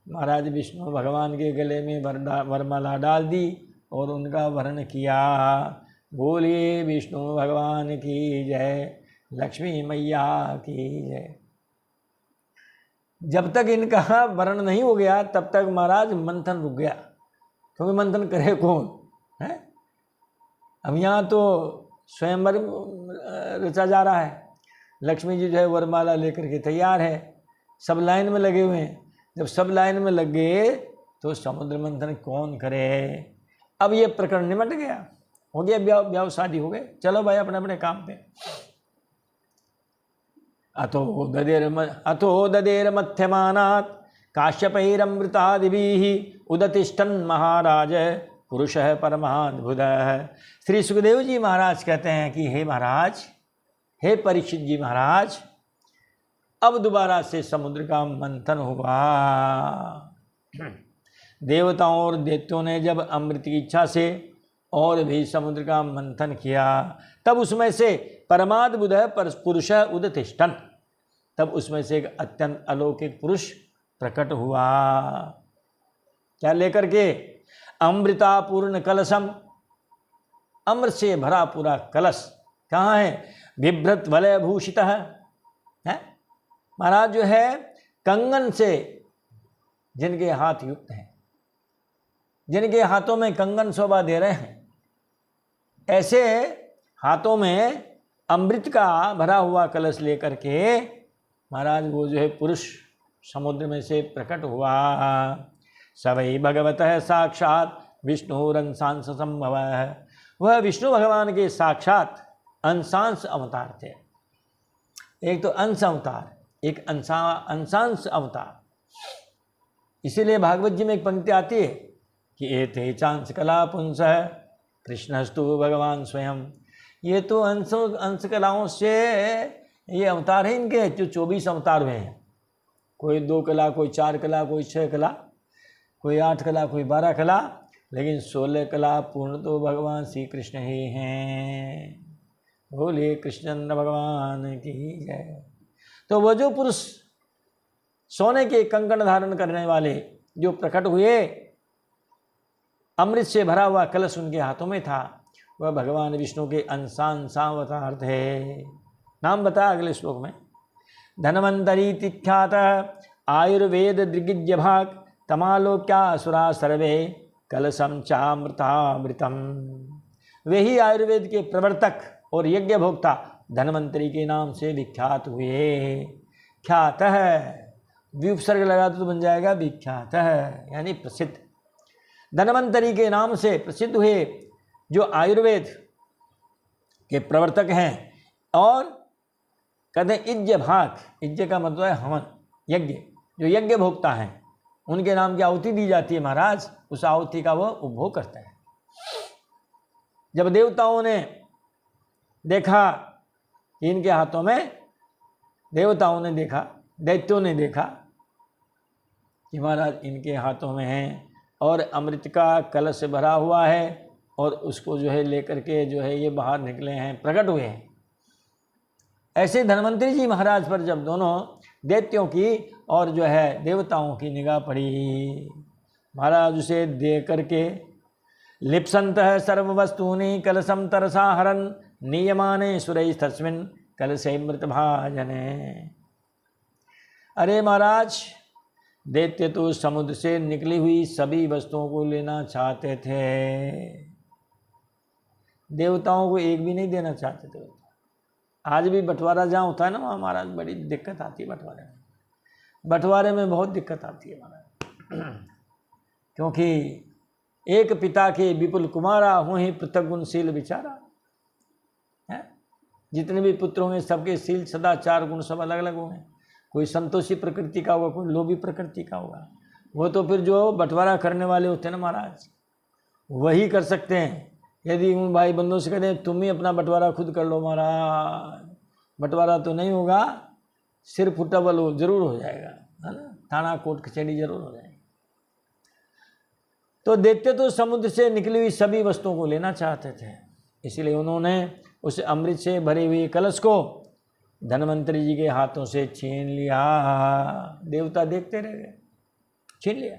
महाराज विष्णु भगवान के गले में वरमाला डाल दी और उनका वर्ण किया। बोलिए विष्णु भगवान की जय, लक्ष्मी मैया की जय। जब तक इनका वर्ण नहीं हो गया तब तक महाराज मंथन रुक गया, क्योंकि मंथन करे कौन है? अब यहाँ तो स्वयंवर रचा जा रहा है। लक्ष्मी जी जो है वरमाला लेकर के तैयार है, सब लाइन में लगे हुए हैं। जब सब लाइन में लग गए तो समुद्र मंथन कौन करे? अब ये प्रकरण निमट गया, हो गया ब्याह शादी हो गए, चलो भाई अपने अपने काम पे। अथो ददेर मध्यमानात् काश्यपैरमृतादिभिः उदतिष्ठन् महाराज पुरुषः परमाद्भुतः। श्री सुखदेव जी महाराज कहते हैं कि हे महाराज, हे परीक्षित जी महाराज, अब दोबारा से समुद्र का मंथन हुआ। देवताओं और दैत्यों ने जब अमृत की इच्छा से और भी समुद्र का मंथन किया, तब उसमें से परमाद्भुत पुरुष उदतिष्ठन्, तब उसमें से एक अत्यंत अलौकिक पुरुष प्रकट हुआ। क्या लेकर के? अमृतापूर्ण कलशम, अमृत से भरा पूरा कलश। कहाँ है? बिभ्रत वलय भूषित है महाराज, जो है कंगन से जिनके हाथ युक्त हैं, जिनके हाथों में कंगन शोभा दे रहे हैं, ऐसे हाथों में अमृत का भरा हुआ कलश लेकर के महाराज वो जो है पुरुष समुद्र में से प्रकट हुआ। सवै भगवतः साक्षात विष्णुरंशांश संभव, वह विष्णु भगवान के साक्षात अंशांश अवतार थे। एक तो अंश अवतार, एक अंशांश अवतार। इसीलिए भागवत जी में एक पंक्ति आती है कि एते चांस कला पुंसः कृष्णस्तु भगवान स्वयं। ये तो अंश कलाओं से ये अवतार है इनके, जो 24 अवतार हुए हैं। कोई 2 कला, कोई 4 कला, कोई 6 कला, कोई 8 कला, कोई 12 कला, लेकिन 16 कला पूर्ण तो भगवान श्री कृष्ण ही हैं। बोलिए कृष्णचंद्र भगवान की जय। तो वो जो पुरुष सोने के कंकण धारण करने वाले जो प्रकट हुए, अमृत से भरा हुआ कलश उनके हाथों में था, वह भगवान विष्णु के अंशांशावतार थे। नाम बताया अगले श्लोक में। धन्वन्तरीति ख्यातः आयुर्वेद दिग्गज भाग तमालोक्यासुरा सर्वे कलशम चामृतामृतम। वे ही आयुर्वेद के प्रवर्तक और यज्ञ भोक्ता धन्वंतरी के नाम से विख्यात हुए। ख्यात है विउपसर्ग लगा तो बन जाएगा विख्यात है, यानी प्रसिद्ध। धन्वंतरी के नाम से प्रसिद्ध हुए जो आयुर्वेद के प्रवर्तक हैं। और कहते हैं इज्ज भाग, इज्ज का मतलब है हवन, यज्ञ, जो यज्ञ भोक्ता हैं उनके नाम की आहुति दी जाती है महाराज, उस आहुति का वो उपभोग करते हैं। जब देवताओं ने देखा कि इनके हाथों में, देवताओं ने देखा, दैत्यों ने देखा कि महाराज इनके हाथों में है और अमृत का कलश भरा हुआ है और उसको जो है लेकर के जो है ये बाहर निकले हैं, प्रकट हुए हैं। ऐसे धन्वंतरी जी महाराज पर जब दोनों दैत्यों की और जो है देवताओं की निगाह पड़ी, महाराज उसे देख करके लिप्सन्तः सर्ववस्तूनि कलशम तरसा हरन नियमाने सुरैस्तस्मिन् कलशे मृतभाजने। अरे महाराज, दैत्य तो समुद्र से निकली हुई सभी वस्तुओं को लेना चाहते थे, देवताओं को एक भी नहीं देना चाहते थे। आज भी बंटवारा जहाँ होता है ना वहाँ महाराज बड़ी दिक्कत आती है। बंटवारे में बहुत दिक्कत आती है महाराज, क्योंकि एक पिता के विपुल कुमारा हूँ ही पृथक गुणशील विचारा है। जितने भी पुत्र होंगे सबके शील सदाचार गुण सब अलग अलग होंगे। कोई संतोषी प्रकृति का होगा, कोई लोभी प्रकृति का होगा। वो तो फिर जो बंटवारा करने वाले होते हैं ना महाराज, वही कर सकते हैं। यदि उन भाई बंधुओं से कहते हैं तुम ही अपना बंटवारा खुद कर लो महाराज, बंटवारा तो नहीं होगा, सिर फुटबल जरूर हो जाएगा, है ना, थाना कोर्ट कचहरी जरूर हो जाएगी। तो दैत्य तो समुद्र से निकली हुई सभी वस्तुओं को लेना चाहते थे, इसलिए उन्होंने उस अमृत से भरे हुए कलश को धन्वंतरी जी के हाथों से छीन लिया। देवता देखते रह गए, छीन लिया।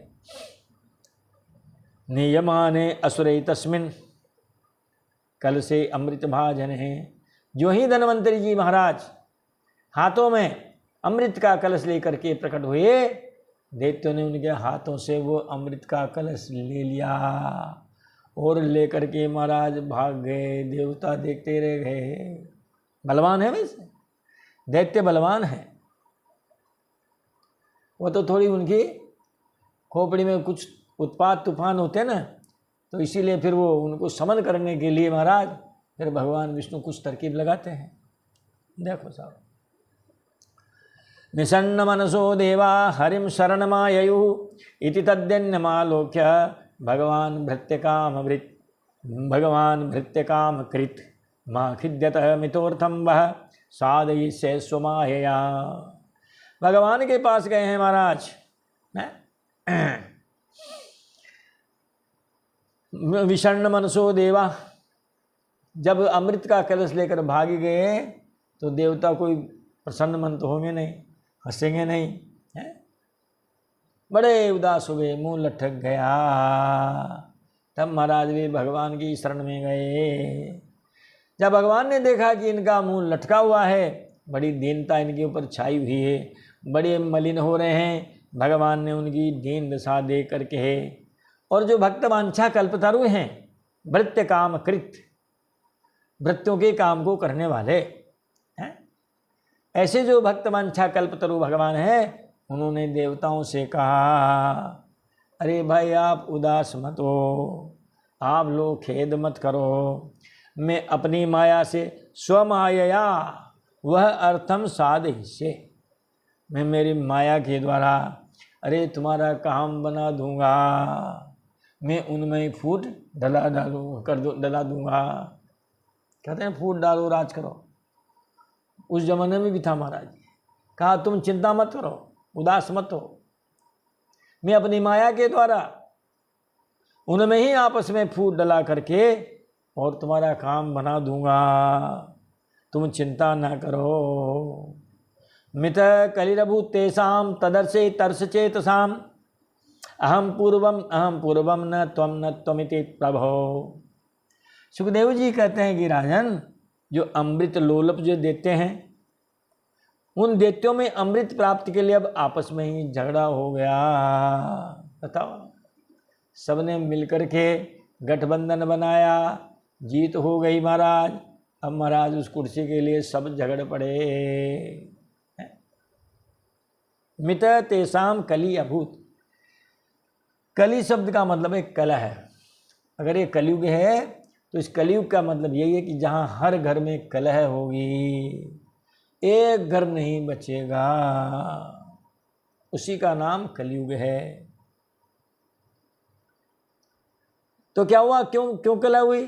नियमाने असुरै तस्मिन् कलशे अमृत भाजन है। जो ही धन्वंतरी जी महाराज हाथों में अमृत का कलश लेकर के प्रकट हुए, दैत्यों ने उनके हाथों से वो अमृत का कलश ले लिया और लेकर के महाराज भाग गए। देवता देखते रह गए। बलवान है वैसे, दैत्य बलवान है। वो तो थोड़ी उनकी खोपड़ी में कुछ उत्पात तूफान होते हैं ना, तो इसीलिए फिर वो उनको समन करने के लिए महाराज फिर भगवान विष्णु कुछ तरकीब लगाते हैं। देखो साहब, निसन्न मनसो देवा हरिम शरणमाययु इति तद्यन्यमालोक्य भगवान भृत्यकाम कृत मां खिद्यतः मितोर्थम वह साधयिष्ये स्वमायया। भगवान के पास गए हैं महाराज, विषण्ण मनसो देवा। जब अमृत का कलश लेकर भाग गए तो देवता कोई प्रसन्न मन तो होंगे नहीं, हंसेंगे नहीं, है? बड़े उदास हो गए, मुंह लटक गया। तब महाराज भी भगवान की शरण में गए। जब भगवान ने देखा कि इनका मुंह लटका हुआ है, बड़ी दीनता इनके ऊपर छाई हुई है, बड़े मलिन हो रहे हैं, भगवान ने उनकी दीन दशा देख करके, और जो भक्त वांछा कल्पतरु हैं, भृत्य काम कृत, भृत्यों के काम को करने वाले हैं, ऐसे जो भक्त वांछा कल्पतरु भगवान हैं, उन्होंने देवताओं से कहा, अरे भाई आप उदास मत हो, आप लोग खेद मत करो, मैं अपनी माया से स्वमायया वह अर्थम साधयिष्ये, मैं मेरी माया के द्वारा अरे तुम्हारा काम बना दूंगा, मैं उनमें फूट डला दूंगा। कहते हैं फूट डालो राज करो। उस जमाने में भी था महाराज, कहा तुम चिंता मत करो, उदास मत हो, मैं अपनी माया के द्वारा उनमें ही आपस में फूट डला करके और तुम्हारा काम बना दूंगा, तुम चिंता ना करो। मित कलिरभूत तेषां तदर्शे तर्ष चेतसाम अहम पूर्वम न त्वमिति प्रभो। सुखदेव जी कहते हैं कि राजन, जो अमृत लोलप जो देते हैं उन दैत्यों में अमृत प्राप्ति के लिए अब आपस में ही झगड़ा हो गया। बताओ, सबने मिलकर के गठबंधन बनाया, जीत हो गई महाराज। अब महाराज उस कुर्सी के लिए सब झगड़ पड़े। मित तेसाम कली अभूत। कली शब्द का मतलब है कलह है। अगर ये कलयुग है तो इस कलयुग का मतलब यही है कि जहाँ हर घर में कलह होगी, एक घर नहीं बचेगा, उसी का नाम कलयुग है। तो क्या हुआ, क्यों कलह हुई?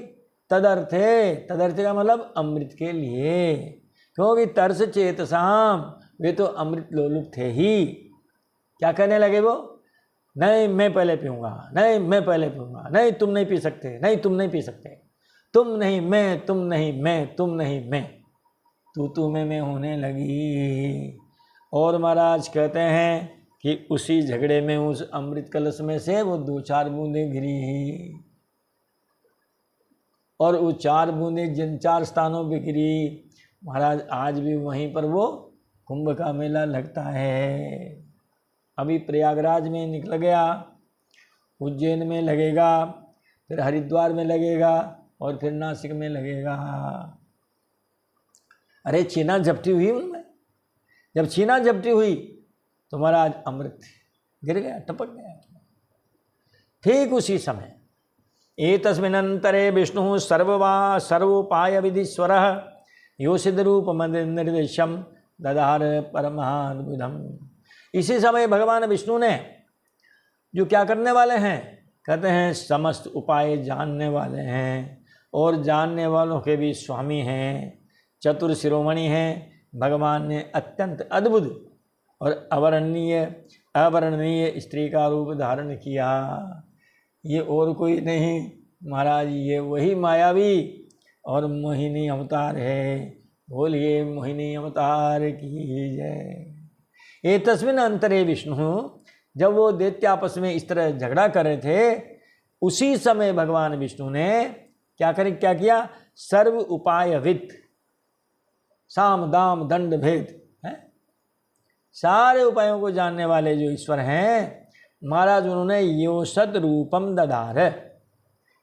तदर्थे का मतलब अमृत के लिए। क्योंकि तरस चेतसाम, वे तो अमृत लोलुप थे ही। क्या कहने लगे वो? नहीं मैं पहले पीऊँगा, नहीं मैं पहले पीऊँगा, नहीं तुम नहीं पी सकते, नहीं तुम नहीं पी सकते, तुम नहीं मैं, तुम नहीं मैं, तुम नहीं मैं, तू मैं होने लगी। और महाराज कहते हैं कि उसी झगड़े में उस अमृत कलश में से वो 2-4 बूंदें गिरी, और वो 4 बूंदें जिन 4 स्थानों पे गिरी महाराज, आज भी वहीं पर वो कुंभ का मेला लगता है। अभी प्रयागराज में निकल गया, उज्जैन में लगेगा, फिर हरिद्वार में लगेगा, और फिर नासिक में लगेगा। अरे छीना झपटी हुई उनमें, जब छीना झपटी हुई तो महाराज अमृत गिर गया, टपक गया। ठीक उसी समय एतस्मिन्नंतरे विष्णु सर्वोपाय विधिस्वरः योषिद रूप निर्देशम ददार परमाद्भुतम। इसी समय भगवान विष्णु ने जो क्या करने वाले हैं, कहते हैं समस्त उपाय जानने वाले हैं, और जानने वालों के भी स्वामी हैं, चतुर शिरोमणि हैं। भगवान ने अत्यंत अद्भुत और अवर्णनीय स्त्री का रूप धारण किया। ये और कोई नहीं महाराज, ये वही मायावी और मोहिनी अवतार है। बोलिए मोहिनी अवतार की जय। ये तस्मिन अंतरे विष्णु, जब वो दैत्य आपस में इस तरह झगड़ा कर रहे थे, उसी समय भगवान विष्णु ने क्या किया? सर्व उपायविद, साम दाम दंड भेद है, सारे उपायों को जानने वाले जो ईश्वर हैं महाराज, उन्होंने योषद रूपम दधार,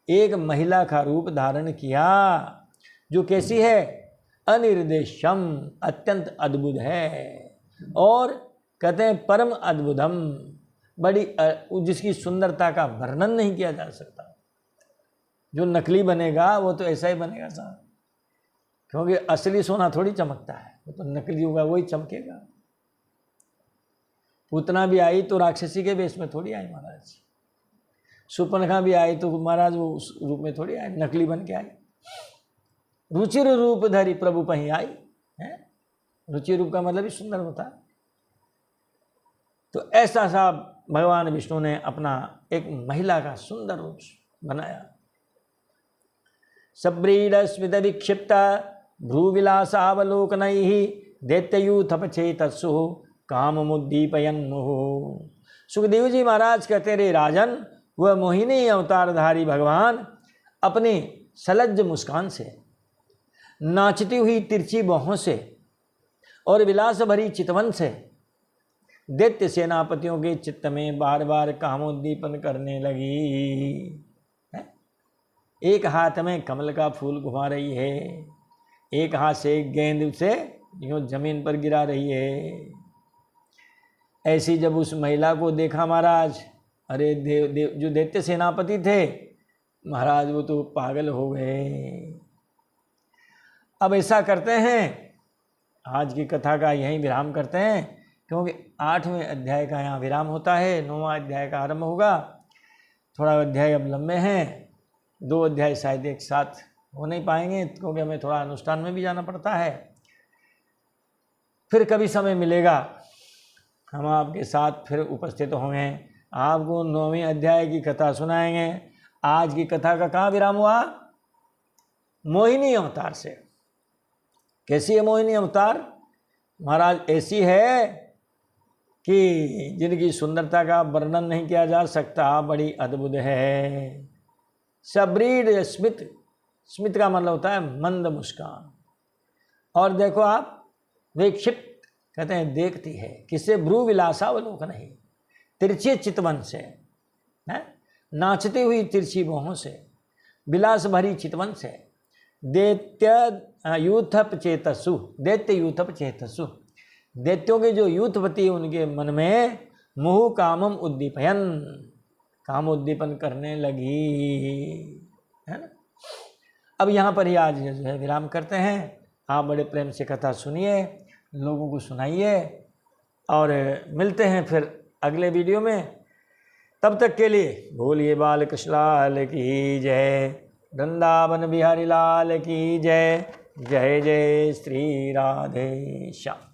एक महिला का रूप धारण किया, जो कैसी है? अनिर्देशम, अत्यंत अद्भुत है, और कहते हैं परम अद्भुतम, बड़ी जिसकी सुंदरता का वर्णन नहीं किया जा सकता। जो नकली बनेगा वो तो ऐसा ही बनेगा साहब, क्योंकि असली सोना थोड़ी चमकता है, वो तो नकली होगा, वही चमकेगा। पूतना भी आई तो राक्षसी के वेश में थोड़ी आई महाराज, सुपर्णखा भी आई तो महाराज वो उस रूप में थोड़ी आई, नकली बन के आई। रुचिर रूप धरी प्रभु पही आई है। रुचि रूप का मतलब ही सुंदर होता है। तो ऐसा सा भगवान विष्णु ने अपना एक महिला का सुंदर रूप बनाया। सब्रीड स्मित विक्षिप्त भ्रूविलासावलोकनैः दैत्ययूथपचेतस्सु काममुद्दीपयन् मुहुः। सुखदेव जी महाराज कहते रे राजन, वह मोहिनी अवतारधारी भगवान अपनी सलज्ज मुस्कान से, नाचती हुई तिरछी बाहों से और विलास भरी चितवन से दैत्य सेनापतियों के चित्त में बार बार कामोद्दीपन करने लगी। एक हाथ में कमल का फूल घुमा रही है, एक हाथ से गेंद से यूं जमीन पर गिरा रही है। ऐसी जब उस महिला को देखा महाराज, अरे देव जो दैत्य सेनापति थे महाराज, वो तो पागल हो गए। अब ऐसा करते हैं, आज की कथा का यहीं विराम करते हैं, क्योंकि 8वें अध्याय का यहाँ विराम होता है, 9वां अध्याय का आरंभ होगा। थोड़ा अध्याय अब लंबे हैं, 2 अध्याय शायद एक साथ हो नहीं पाएंगे, क्योंकि हमें थोड़ा अनुष्ठान में भी जाना पड़ता है। फिर कभी समय मिलेगा हम आपके साथ फिर उपस्थित होंगे, आपको 9वें अध्याय की कथा सुनाएंगे। आज की कथा का कहाँ विराम हुआ? मोहिनी अवतार से। कैसी है मोहिनी अवतार महाराज? ऐसी है कि जिनकी सुंदरता का वर्णन नहीं किया जा सकता, बड़ी अद्भुत है। सब्रीड स्मित, स्मित का मतलब होता है मंद मुस्कान। और देखो आप, विक्षिप्त कहते हैं देखती है किसे भ्रू विलासावलोकन ही, तिरछे चितवन से, है नाचती हुई तिरछी भौहों से, विलास भरी चितवन से, दैत्य यूथप चेतसु, दैत्य यूथप चेतसु, दैत्यों के जो यूथपति उनके मन में मुहु कामम उद्दीपयन, काम उद्दीपन करने लगी, है ना। अब यहाँ पर ही आज जो है विराम करते हैं। आप बड़े प्रेम से कथा सुनिए, लोगों को सुनाइए, और मिलते हैं फिर अगले वीडियो में। तब तक के लिए बोलिए बाल कृष्ण लाल की जय, वृंदावन बिहारी लाल की जय, जय जय श्री राधे श्याम।